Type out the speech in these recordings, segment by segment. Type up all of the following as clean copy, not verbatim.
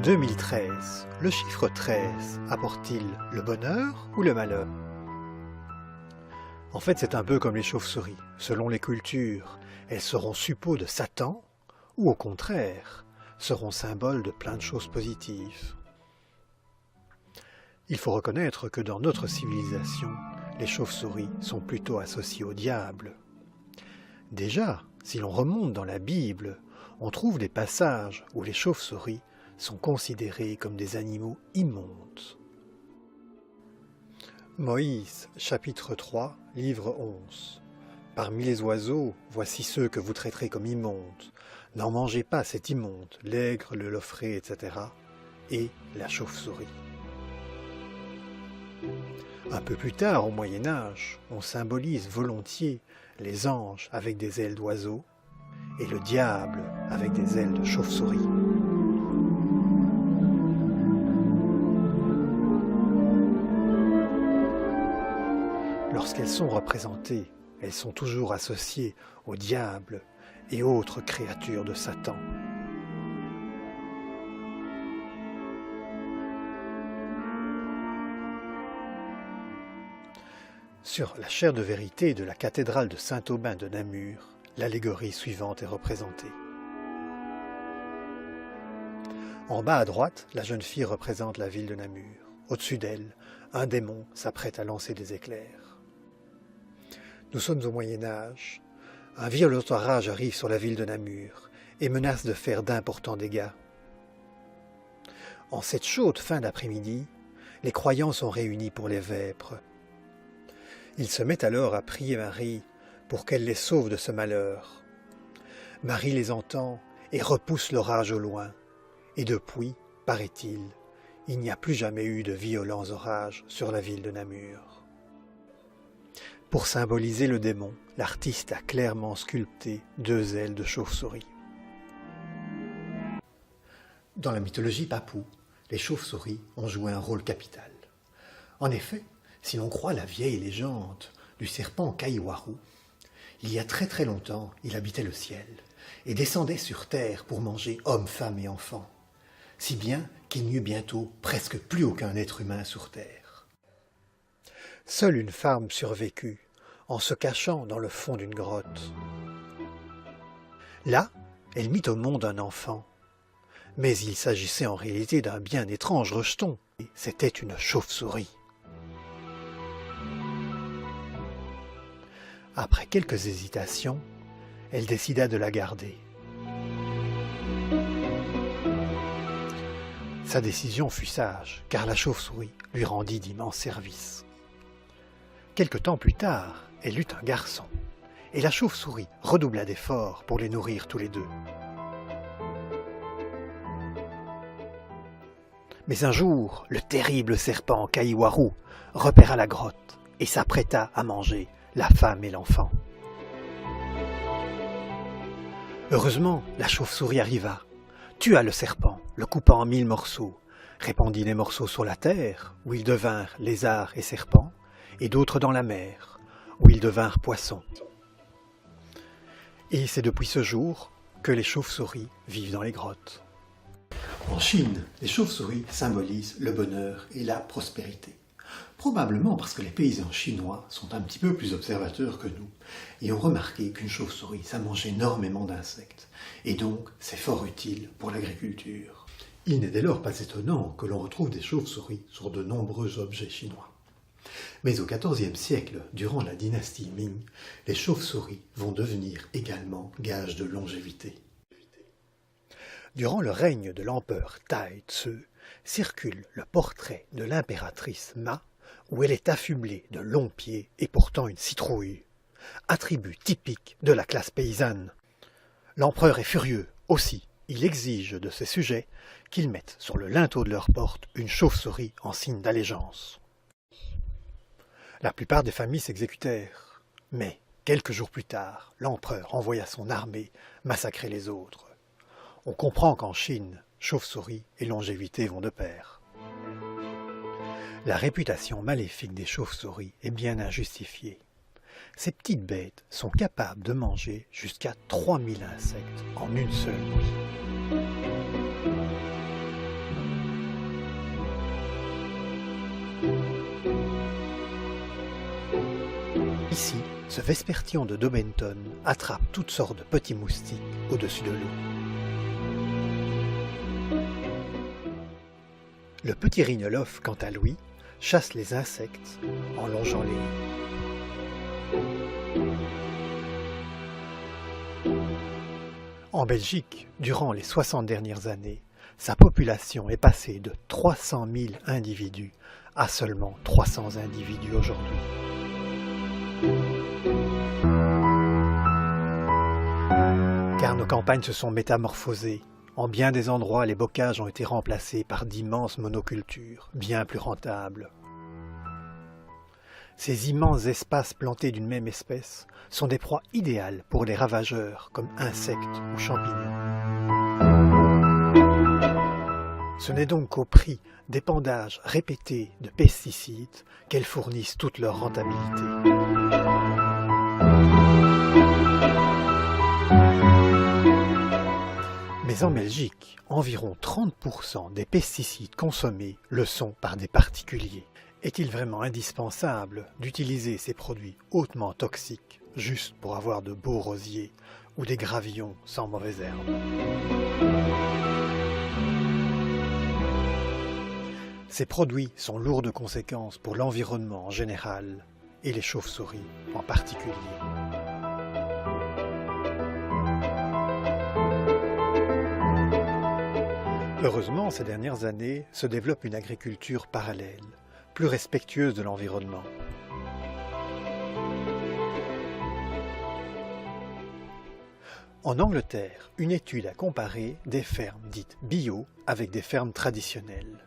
2013, le chiffre 13 apporte-t-il le bonheur ou le malheur? En fait, c'est un peu comme les chauves-souris. Selon les cultures, elles seront suppôts de Satan ou au contraire, seront symboles de plein de choses positives. Il faut reconnaître que dans notre civilisation, les chauves-souris sont plutôt associées au diable. Déjà, si l'on remonte dans la Bible, on trouve des passages où les chauves-souris sont considérés comme des animaux immondes. Moïse, chapitre 3, livre 11. Parmi les oiseaux, voici ceux que vous traiterez comme immondes. N'en mangez pas cet immonde, l'aigre, le lofré, etc. et la chauve-souris. Un peu plus tard, au Moyen-Âge, on symbolise volontiers les anges avec des ailes d'oiseau et le diable avec des ailes de chauve-souris. Lorsqu'elles sont représentées, elles sont toujours associées au diable et autres créatures de Satan. Sur la chaire de vérité de la cathédrale de Saint-Aubin de Namur, l'allégorie suivante est représentée. En bas à droite, la jeune fille représente la ville de Namur. Au-dessus d'elle, un démon s'apprête à lancer des éclairs. Nous sommes au Moyen-Âge. Un violent orage arrive sur la ville de Namur et menace de faire d'importants dégâts. En cette chaude fin d'après-midi, les croyants sont réunis pour les vêpres. Ils se mettent alors à prier Marie pour qu'elle les sauve de ce malheur. Marie les entend et repousse l'orage au loin. Et depuis, paraît-il, il n'y a plus jamais eu de violents orages sur la ville de Namur. Pour symboliser le démon, l'artiste a clairement sculpté deux ailes de chauve-souris. Dans la mythologie papou, les chauves-souris ont joué un rôle capital. En effet, si l'on croit la vieille légende du serpent Kaiwaru, il y a très très longtemps, il habitait le ciel et descendait sur terre pour manger hommes, femmes et enfants, si bien qu'il n'y eut bientôt presque plus aucun être humain sur terre. Seule une femme survécut, en se cachant dans le fond d'une grotte. Là, elle mit au monde un enfant, mais il s'agissait en réalité d'un bien étrange rejeton. C'était une chauve-souris. Après quelques hésitations, elle décida de la garder. Sa décision fut sage, car la chauve-souris lui rendit d'immenses services. Quelque temps plus tard, elle eut un garçon, et la chauve-souris redoubla d'efforts pour les nourrir tous les deux. Mais un jour, le terrible serpent Kaiwaru repéra la grotte et s'apprêta à manger la femme et l'enfant. Heureusement, la chauve-souris arriva, tua le serpent, le coupa en 1000 morceaux, répandit les morceaux sur la terre, où ils devinrent lézards et serpents, et d'autres dans la mer, où ils devinrent poissons. Et c'est depuis ce jour que les chauves-souris vivent dans les grottes. En Chine, les chauves-souris symbolisent le bonheur et la prospérité. Probablement parce que les paysans chinois sont un petit peu plus observateurs que nous et ont remarqué qu'une chauve-souris, ça mange énormément d'insectes. Et donc, c'est fort utile pour l'agriculture. Il n'est dès lors pas étonnant que l'on retrouve des chauves-souris sur de nombreux objets chinois. Mais au XIVe siècle, durant la dynastie Ming, les chauves-souris vont devenir également gage de longévité. Durant le règne de l'empereur Tai Tzu, circule le portrait de l'impératrice Ma, où elle est affublée de longs pieds et portant une citrouille, attribut typique de la classe paysanne. L'empereur est furieux aussi, il exige de ses sujets qu'ils mettent sur le linteau de leur porte une chauve-souris en signe d'allégeance. La plupart des familles s'exécutèrent, mais quelques jours plus tard, l'empereur envoya son armée massacrer les autres. On comprend qu'en Chine, chauve-souris et longévité vont de pair. La réputation maléfique des chauves-souris est bien injustifiée. Ces petites bêtes sont capables de manger jusqu'à 3000 insectes en une seule nuit. Ici, ce vespertillon de Dobbenton attrape toutes sortes de petits moustiques au-dessus de l'eau. Le petit rhinolophe, quant à lui, chasse les insectes en longeant les haies. En Belgique, durant les 60 dernières années, sa population est passée de 300 000 individus à seulement 300 individus aujourd'hui. Car nos campagnes se sont métamorphosées. En bien des endroits, les bocages ont été remplacés par d'immenses monocultures, bien plus rentables. Ces immenses espaces plantés d'une même espèce sont des proies idéales pour les ravageurs comme insectes ou champignons. Ce n'est donc qu'au prix d'épandages répétés de pesticides qu'elles fournissent toute leur rentabilité. Mais en Belgique, environ 30% des pesticides consommés le sont par des particuliers. Est-il vraiment indispensable d'utiliser ces produits hautement toxiques juste pour avoir de beaux rosiers ou des gravillons sans mauvaises herbes? Ces produits sont lourds de conséquences pour l'environnement en général et les chauves-souris en particulier. Heureusement, ces dernières années se développe une agriculture parallèle, plus respectueuse de l'environnement. En Angleterre, une étude a comparé des fermes dites bio avec des fermes traditionnelles.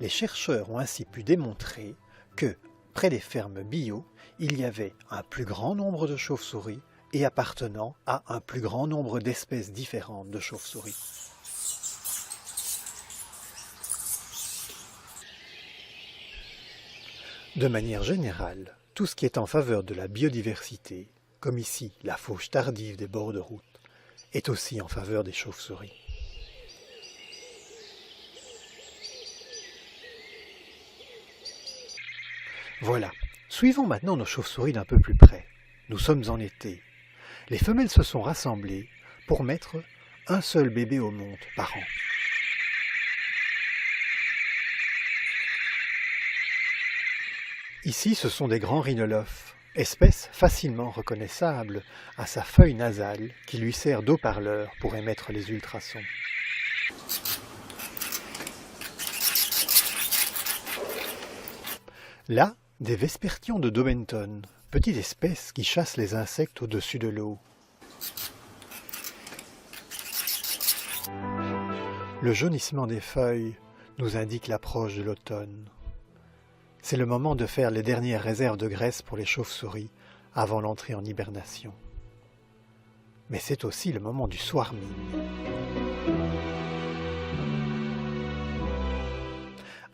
Les chercheurs ont ainsi pu démontrer que, près des fermes bio, il y avait un plus grand nombre de chauves-souris et appartenant à un plus grand nombre d'espèces différentes de chauves-souris. De manière générale, tout ce qui est en faveur de la biodiversité, comme ici la fauche tardive des bords de route, est aussi en faveur des chauves-souris. Voilà, suivons maintenant nos chauves-souris d'un peu plus près. Nous sommes en été. Les femelles se sont rassemblées pour mettre un seul bébé au monde par an. Ici, ce sont des grands rhinolophes, espèce facilement reconnaissable à sa feuille nasale qui lui sert d'haut-parleur pour émettre les ultrasons. Là, des vespertillons de Dobbenton, petite espèce qui chasse les insectes au-dessus de l'eau. Le jaunissement des feuilles nous indique l'approche de l'automne. C'est le moment de faire les dernières réserves de graisse pour les chauves-souris avant l'entrée en hibernation. Mais c'est aussi le moment du swarming.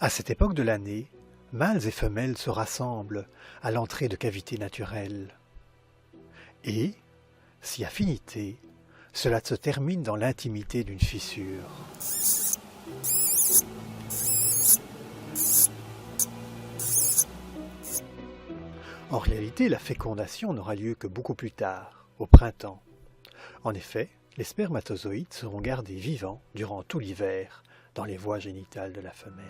À cette époque de l'année, mâles et femelles se rassemblent à l'entrée de cavités naturelles. Et, si affinité, cela se termine dans l'intimité d'une fissure. En réalité, la fécondation n'aura lieu que beaucoup plus tard, au printemps. En effet, les spermatozoïdes seront gardés vivants durant tout l'hiver dans les voies génitales de la femelle.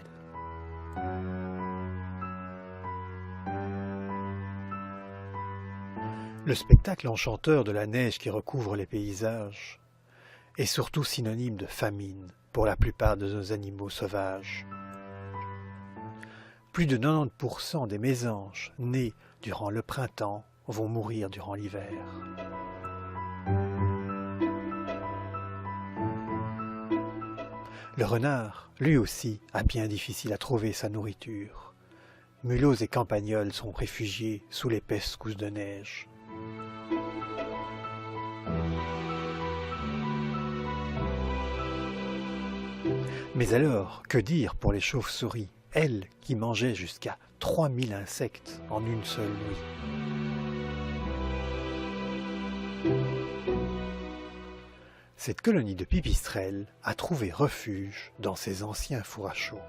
Le spectacle enchanteur de la neige qui recouvre les paysages est surtout synonyme de famine pour la plupart de nos animaux sauvages. Plus de 90% des mésanges nés durant le printemps vont mourir durant l'hiver. Le renard, lui aussi, a bien difficile à trouver sa nourriture. Mulots et campagnols sont réfugiés sous l'épaisse couche de neige. Mais alors, que dire pour les chauves-souris, elles qui mangeaient jusqu'à 3000 insectes en une seule nuit? Cette colonie de pipistrelles a trouvé refuge dans ces anciens fours à chaud.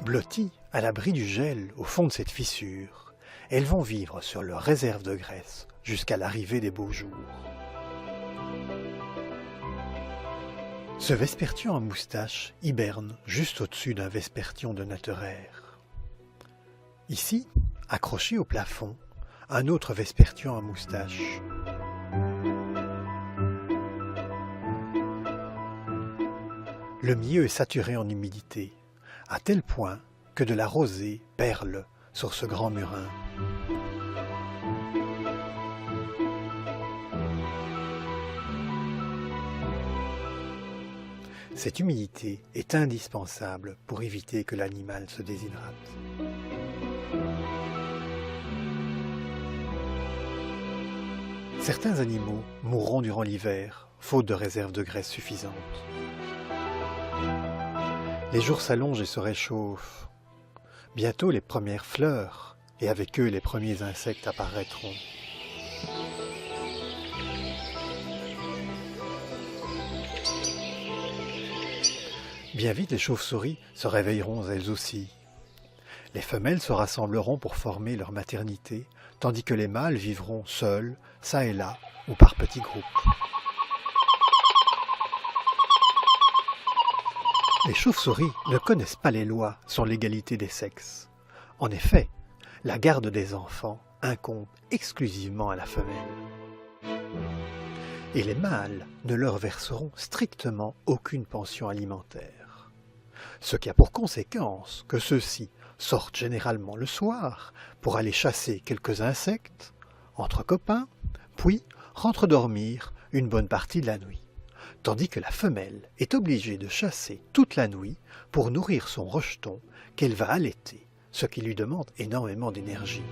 Blotty À l'abri du gel au fond de cette fissure, elles vont vivre sur leur réserve de graisse jusqu'à l'arrivée des beaux jours. Ce vespertien à moustache hiberne juste au-dessus d'un vespertion de naturaire. Ici, accroché au plafond, un autre vespertien à moustache. Le milieu est saturé en humidité, à tel point que de la rosée perle sur ce grand murin. Cette humidité est indispensable pour éviter que l'animal se déshydrate. Certains animaux mourront durant l'hiver, faute de réserve de graisse suffisante. Les jours s'allongent et se réchauffent. Bientôt les premières fleurs, et avec eux les premiers insectes apparaîtront. Bien vite les chauves-souris se réveilleront elles aussi. Les femelles se rassembleront pour former leur maternité, tandis que les mâles vivront seuls, çà et là, ou par petits groupes. Les chauves-souris ne connaissent pas les lois sur l'égalité des sexes. En effet, la garde des enfants incombe exclusivement à la femelle. Et les mâles ne leur verseront strictement aucune pension alimentaire. Ce qui a pour conséquence que ceux-ci sortent généralement le soir pour aller chasser quelques insectes, entre copains, puis rentrent dormir une bonne partie de la nuit. Tandis que la femelle est obligée de chasser toute la nuit pour nourrir son rejeton qu'elle va allaiter, ce qui lui demande énormément d'énergie.